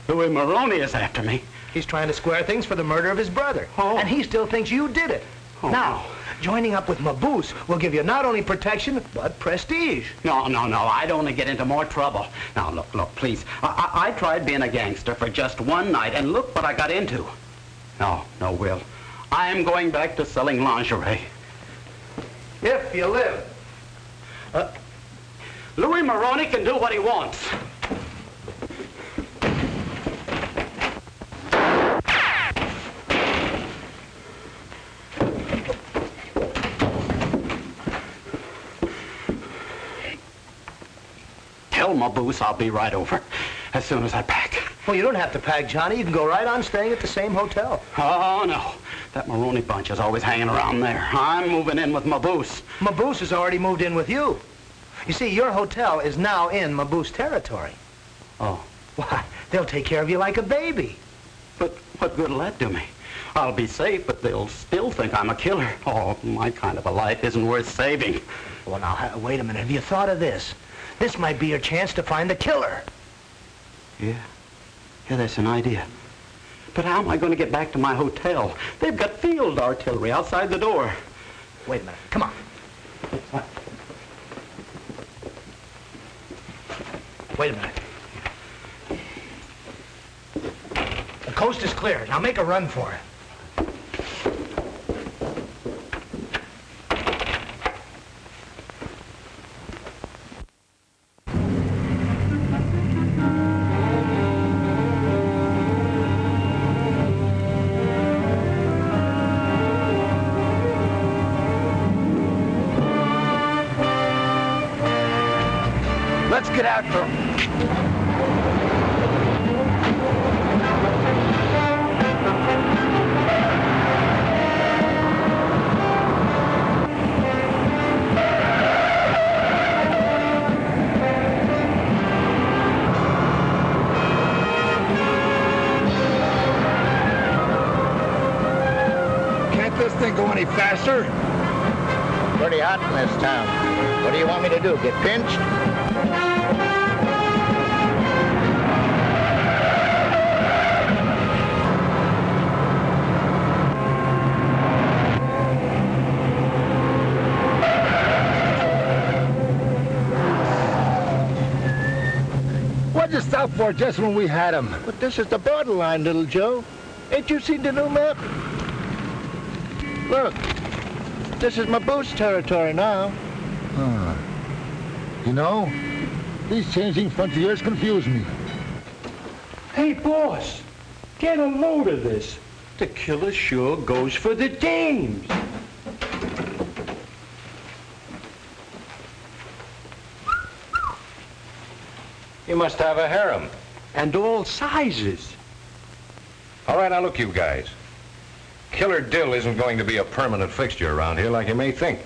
Louie Moroni is after me? He's trying to square things for the murder of his brother. Oh. And he still thinks you did it. Oh. Now, joining up with Maboose will give you not only protection, but prestige. No, I'd only get into more trouble. Now, look, please. I tried being a gangster for just one night, and look what I got into. No, Will. I'm going back to selling lingerie. If you live. Louie Moroni can do what he wants. Tell Maboose I'll be right over as soon as I pack. Well, you don't have to pack, Johnny. You can go right on staying at the same hotel. Oh, no. That Moroni bunch is always hanging around there. I'm moving in with Maboose. Maboose has already moved in with you. You see, your hotel is now in Maboose territory. Oh. Why, They'll take care of you like a baby. But what good'll that do me? I'll be safe, but they'll still think I'm a killer. Oh, my kind of a life isn't worth saving. Well, now, wait a minute. Have you thought of this? This might be your chance to find the killer. Yeah, that's an idea. But how am I going to get back to my hotel? They've got field artillery outside the door. Wait a minute. Come on. Wait a minute. The coast is clear. Now make a run for it. Let's get after him. Can't this thing go any faster? Pretty hot in this town. What do you want me to do, get pinched? What'd you stop for just when we had him? But this is the borderline, little Joe. Ain't you seen the new map? Look, this is Maboose territory now. You know, these changing frontiers confuse me. Hey, boss, get a load of this. The killer sure goes for the dames. You must have a harem. And all sizes. All right, now look, you guys. Killer Dill isn't going to be a permanent fixture around here like you may think.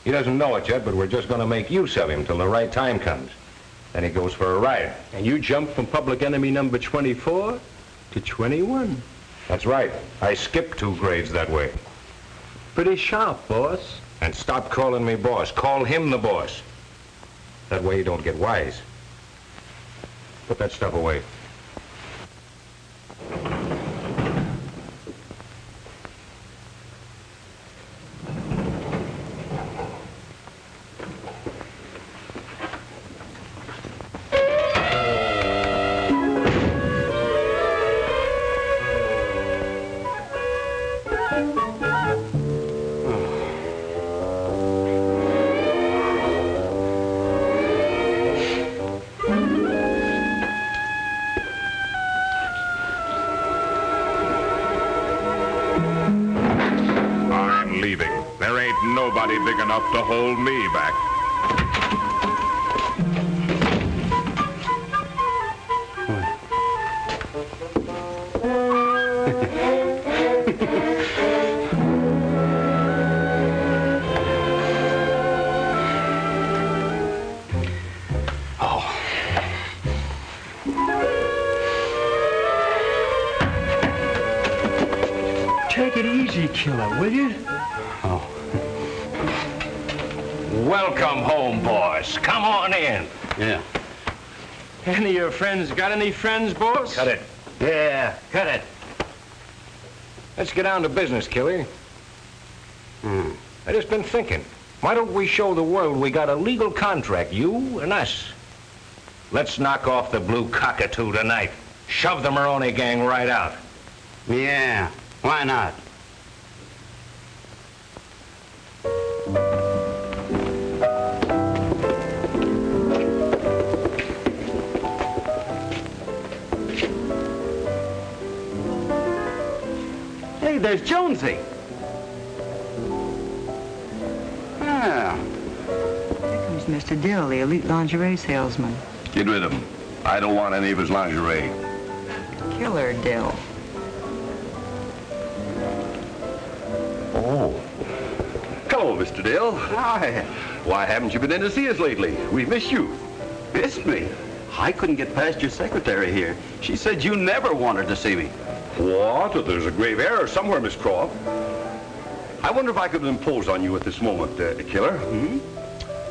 He doesn't know it yet, but we're just going to make use of him till the right time comes. Then he goes for a ride. And you jump from public enemy number 24 to 21. That's right. I skipped 2 grades that way. Pretty sharp, boss. And stop calling me boss. Call him the boss. That way you don't get wise. Put that stuff away. Nobody big enough to hold me back. Take it easy, killer, will you? Welcome home, boss. Come on in. Yeah. Any of your friends got any friends, boss? Cut it. Yeah, cut it. Let's get down to business, killer. I just been thinking. Why don't we show the world we got a legal contract, you and us? Let's knock off the blue cockatoo tonight. Shove the Moroni gang right out. Yeah, why not? Hey, there's Jonesy. Ah. Here comes Mr. Dill, the elite lingerie salesman. Get rid of him. I don't want any of his lingerie. Killer Dill. Oh. Hello, Mr. Dill. Hi. Why haven't you been in to see us lately? We've missed you. Missed me? I couldn't get past your secretary here. She said you never wanted to see me. What? There's a grave error somewhere, Miss Croft. I wonder if I could impose on you at this moment, Killer.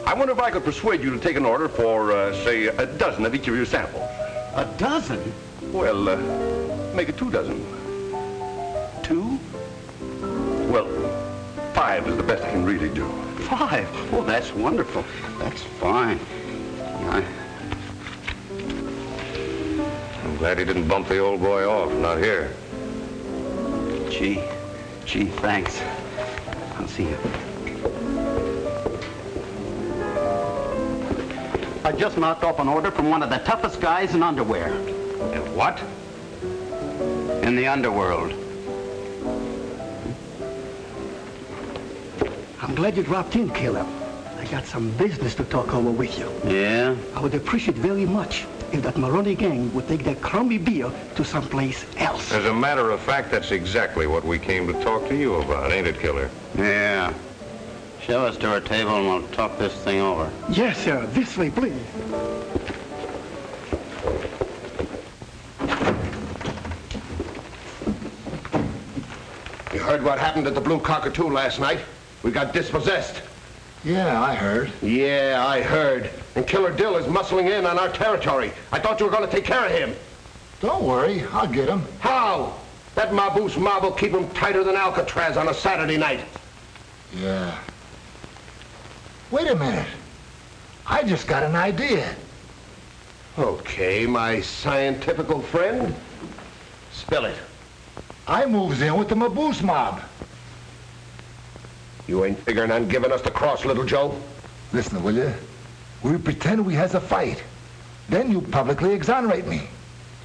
I wonder if I could persuade you to take an order for, say, a dozen of each of your samples. A dozen? Well, make it 2 dozen. 2? Well, 5 is the best I can really do. 5? Oh, that's wonderful. That's fine. I'm glad he didn't bump the old boy off. Not here. Gee, thanks. I'll see you. I just knocked off an order from one of the toughest guys in underwear. And what? In the underworld. I'm glad you dropped in, Killer. I got some business to talk over with you. Yeah? I would appreciate very much if that Moroni gang would take that crummy beer to someplace else. As a matter of fact, that's exactly what we came to talk to you about, ain't it, Killer? Yeah. Show us to our table and we'll talk this thing over. Yes, sir. This way, please. You heard what happened at the Blue Cockatoo last night? We got dispossessed. Yeah, I heard. Yeah, I heard. And Killer Dill is muscling in on our territory. I thought you were going to take care of him. Don't worry, I'll get him. How? That Maboose mob will keep him tighter than Alcatraz on a Saturday night. Yeah. Wait a minute. I just got an idea. Okay, my scientifical friend. Spill it. I moves in with the Maboose mob. You ain't figuring on giving us the cross, little Joe? Listen, will you? We pretend we has a fight. Then you publicly exonerate me.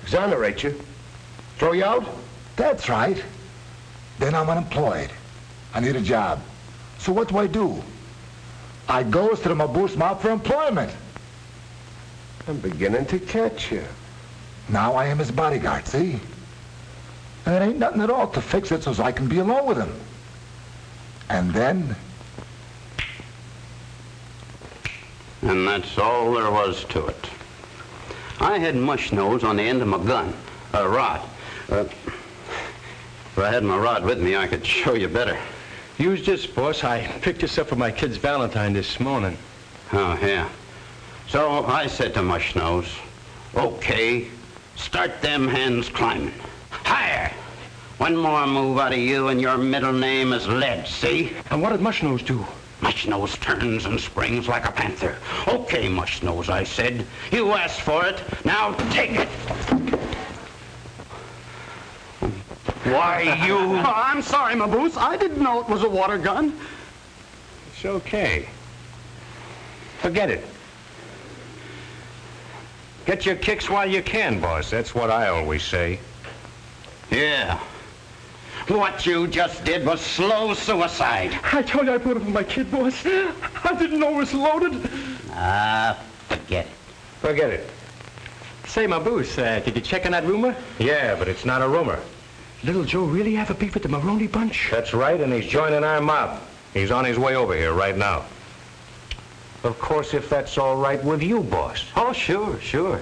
Exonerate you? Throw you out? That's right. Then I'm unemployed. I need a job. So what do? I goes to the Maboose mob for employment. I'm beginning to catch you. Now I am his bodyguard, see? And it ain't nothing at all to fix it so I can be alone with him. And then... And that's all there was to it. I had mush nose on the end of my gun, a rod. If I had my rod with me, I could show you better. Use this, boss. I picked this up for my kid's Valentine this morning. Oh, yeah. So I said to mush nose, okay, start them hands climbing. Higher! One more move out of you and your middle name is lead, see? And what did Mushnose do? Mushnose turns and springs like a panther. Okay, Mushnose, I said. You asked for it. Now take it. Why, you... Oh, I'm sorry, Maboose. I didn't know it was a water gun. It's okay. Forget it. Get your kicks while you can, boss. That's what I always say. Yeah. What you just did was slow suicide. I told you I put it for my kid, boss. I didn't know it was loaded. Forget it. Forget it. Say, Maboose, did you check on that rumor? Yeah, but it's not a rumor. Little Joe really have a beef with the Moroni bunch? That's right, and he's joining our mob. He's on his way over here right now. Of course, if that's all right with you, boss. Oh, sure. Sure.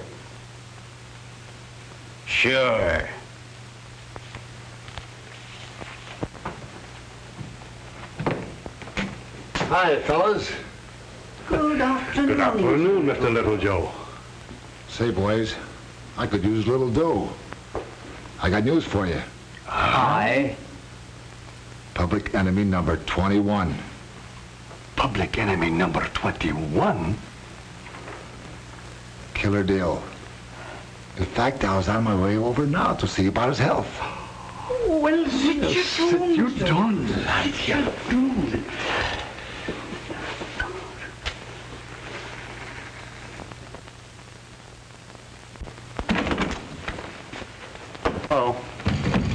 Hi, fellas. Good afternoon. Good afternoon, Mr. Little Joe. Say, boys, I could use a little dough. I got news for you. Hi. Public enemy number 21. Public enemy number 21? Killer Dill. In fact, I was on my way over now to see about his health. Well, sit you down. Oh.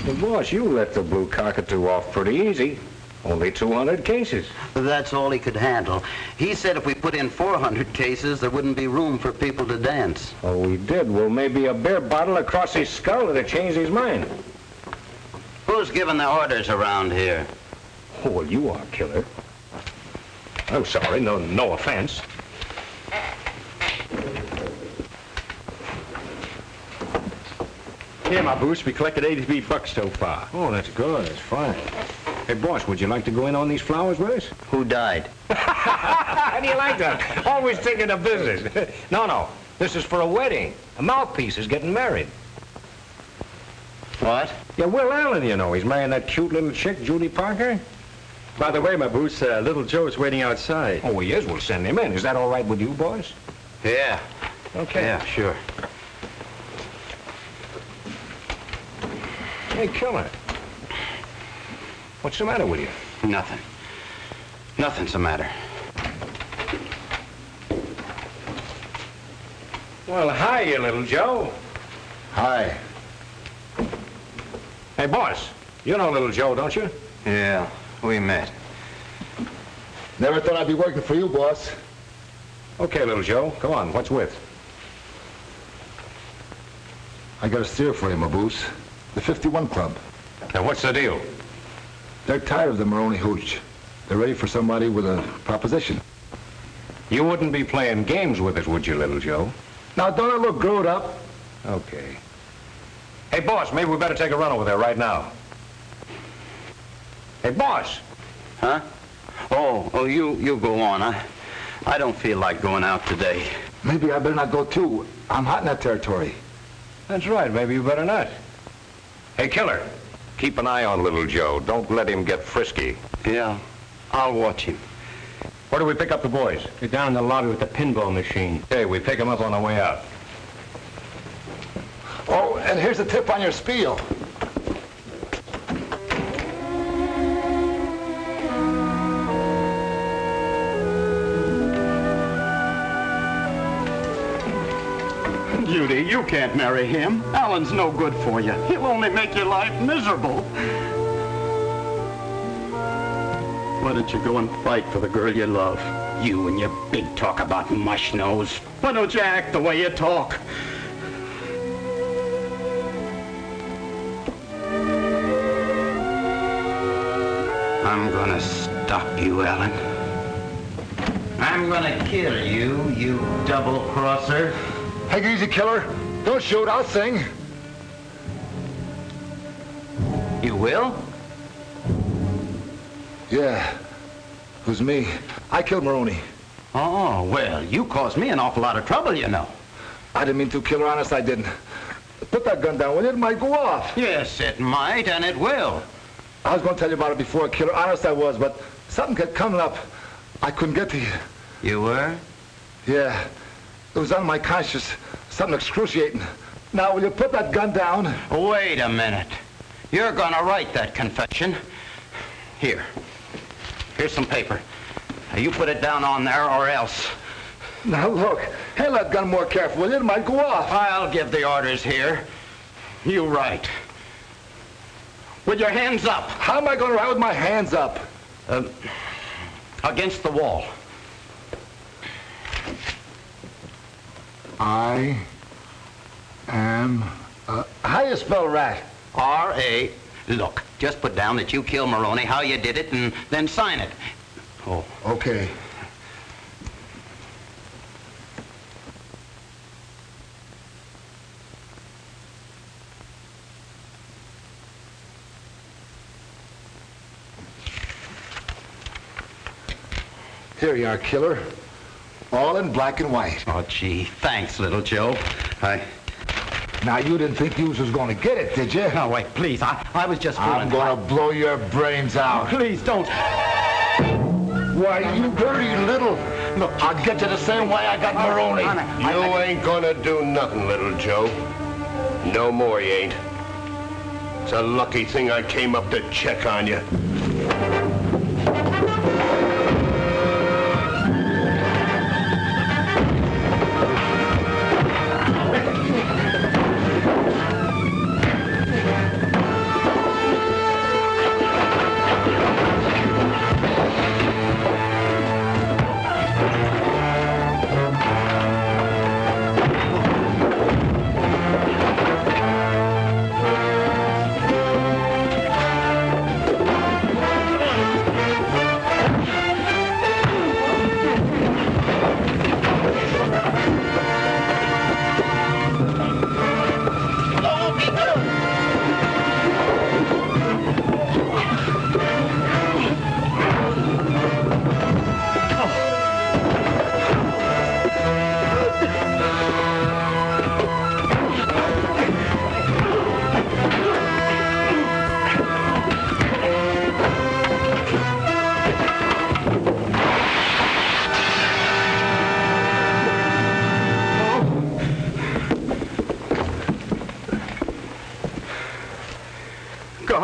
Well, boss, you let the Blue Cockatoo off pretty easy. Only 200 cases. That's all he could handle. He said if we put in 400 cases, there wouldn't be room for people to dance. Oh, we did. Well, maybe a beer bottle across his skull would have changed his mind. Who's giving the orders around here? Oh, well, you are, Killer. I'm sorry. No offense. Here, Maboose, we collected 83 bucks so far. Oh, that's good. That's fine. Hey, boss, would you like to go in on these flowers with us? Who died? How do you like that? Always thinking of business. No. This is for a wedding. A mouthpiece is getting married. What? Yeah, Will Allen, you know. He's marrying that cute little chick, Judy Parker. By the way, Maboose, little Joe's waiting outside. Oh, he is. We'll send him in. Is that all right with you, boys? Yeah. Okay. Yeah, sure. Hey, Killer. What's the matter with you? Nothing. Nothing's the matter. Well, hi, you little Joe. Hi. Hey, boss. You know little Joe, don't you? Yeah, we met. Never thought I'd be working for you, boss. Okay, little Joe. Come on. What's with? I got a steer for you, Maboose. The 51 Club. Now, what's the deal? They're tired of the Moroni hooch. They're ready for somebody with a proposition. You wouldn't be playing games with us, would you, little Joe? Now, don't I look growed up? Okay. Hey, boss, maybe we better take a run over there right now. Hey, boss. Huh? Oh, you go on. I don't feel like going out today. Maybe I better not go, too. I'm hot in that territory. That's right. Maybe you better not. Hey, Killer, keep an eye on little Joe. Don't let him get frisky. Yeah, I'll watch him. Where do we pick up the boys? They're down in the lobby with the pinball machine. Hey, we pick them up on the way out. Oh, and here's a tip on your spiel. Judy, you can't marry him. Alan's no good for you. He'll only make your life miserable. Why don't you go and fight for the girl you love? You and your big talk about mush nose. Why don't you act the way you talk? I'm gonna stop you, Alan. I'm gonna kill you, you double-crosser. Take it easy, Killer. Don't shoot, I'll sing. You will? Yeah. It was me. I killed Moroni. Oh, well, you caused me an awful lot of trouble, you know. I didn't mean to, Killer. Honest, I didn't. Put that gun down, will you? It might go off. Yes, it might, and it will. I was going to tell you about it before, Killer. Honest, I was, but something kept coming up. I couldn't get to you. You were? Yeah. It was on my conscience. Something excruciating. Now, will you put that gun down? Wait a minute. You're gonna write that confession. Here. Here's some paper. Now, you put it down on there or else. Now, look. Handle that gun more careful, will you? It might go off. I'll give the orders here. You write. With your hands up. How am I going to write with my hands up? Against the wall. I am... how do you spell rat? R-A. Look, just put down that you killed Moroni, how you did it, and then sign it. Oh. Okay. Here you are, Killer. All in black and white. Oh, gee, thanks, little Joe. Now, you didn't think you was going to get it, did you? No, wait, please. I was just fooling. I'm going to blow your brains out. Please, don't. Why, you dirty little... Look, I'll get you the same way I got Moroni. You ain't gonna do nothing, little Joe. No more, you ain't. It's a lucky thing I came up to check on you.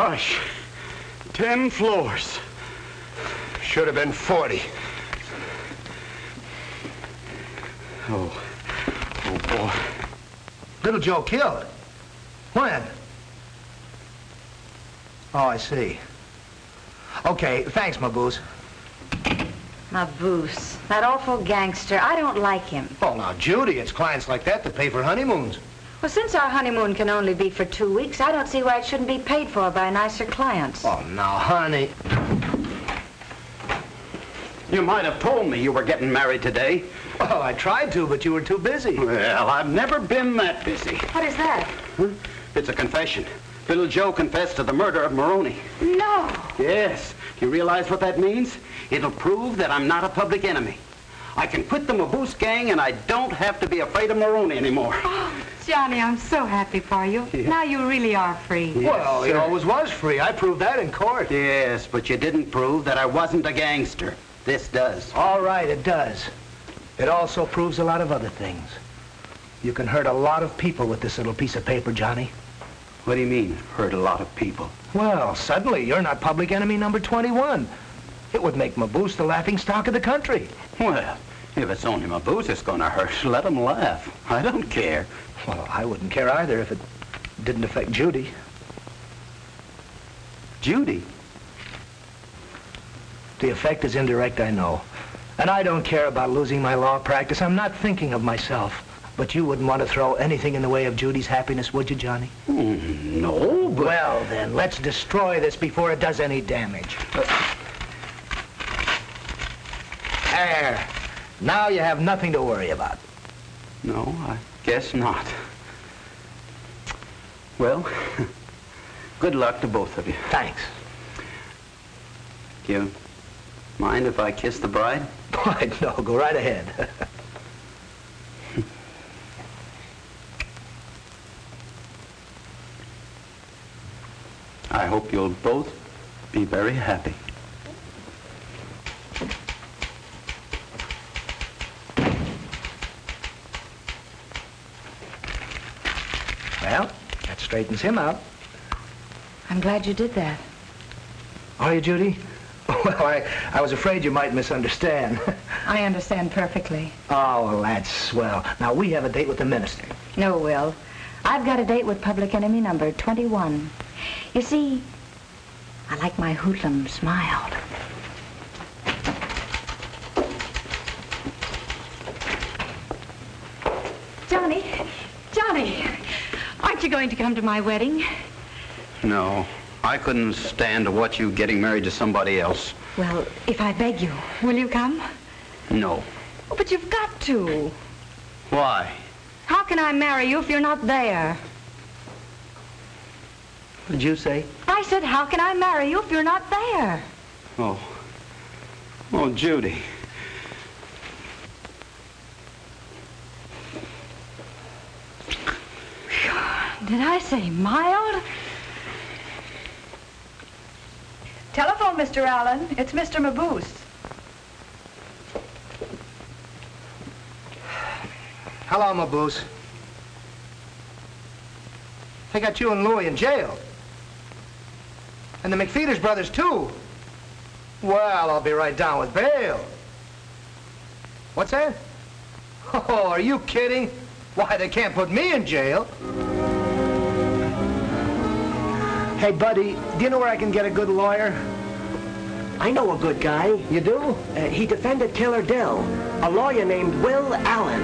Gosh, 10 floors. Should have been 40. Oh, boy. Little Joe killed? When? Oh, I see. Okay, thanks, Maboose. Maboose, that awful gangster. I don't like him. Oh, now, Judy, it's clients like that that pay for honeymoons. Well, since our honeymoon can only be for 2 weeks, I don't see why it shouldn't be paid for by nicer clients. Oh, now, honey. You might have told me you were getting married today. Well, I tried to, but you were too busy. Well, I've never been that busy. What is that? It's a confession. Little Joe confessed to the murder of Moroni. No. Yes. You realize what that means? It'll prove that I'm not a public enemy. I can quit the Maboose gang, and I don't have to be afraid of Moroni anymore. Oh, Johnny, I'm so happy for you. Yeah. Now you really are free. Yes, well, he sir. always was free. I proved that in court. Yes, but you didn't prove that I wasn't a gangster. This does. All right, it does. It also proves a lot of other things. You can hurt a lot of people with this little piece of paper, Johnny. What do you mean, hurt a lot of people? Well, suddenly you're not public enemy number 21. It would make Maboose the laughing stock of the country. Well, if it's only Maboose that's gonna hurt, let him laugh. I don't care. Well, I wouldn't care either if it didn't affect Judy. Judy? The effect is indirect, I know. And I don't care about losing my law practice. I'm not thinking of myself. But you wouldn't want to throw anything in the way of Judy's happiness, would you, Johnny? No, but... Well, then, let's destroy this before it does any damage. There. Now you have nothing to worry about. No, I guess not. Well, good luck to both of you. Thanks. Do you mind if I kiss the bride? Why, no, go right ahead. I hope you'll both be very happy. Well, that straightens him out. I'm glad you did that. Are you, Judy? Well, I was afraid you might misunderstand. I understand perfectly. Oh, well, that's swell. Now, we have a date with the minister. No, Will. I've got a date with public enemy number 21. You see, I like my hoodlum smiled. Johnny, aren't you going to come to my wedding? No, I couldn't stand to watch you getting married to somebody else. Well, if I beg you, will you come? No. Oh, but you've got to. Why? How can I marry you if you're not there? What did you say? I said, how can I marry you if you're not there? Oh. Oh, Judy. Did I say mild? Telephone, Mr. Allen. It's Mr. Maboose. Hello, Maboose. They got you and Louie in jail. And the McFeeters brothers, too. Well, I'll be right down with bail. What's that? Oh, are you kidding? Why, they can't put me in jail. Hey, buddy, do you know where I can get a good lawyer? I know a good guy. You do? He defended Killer Dill, a lawyer named Will Allen.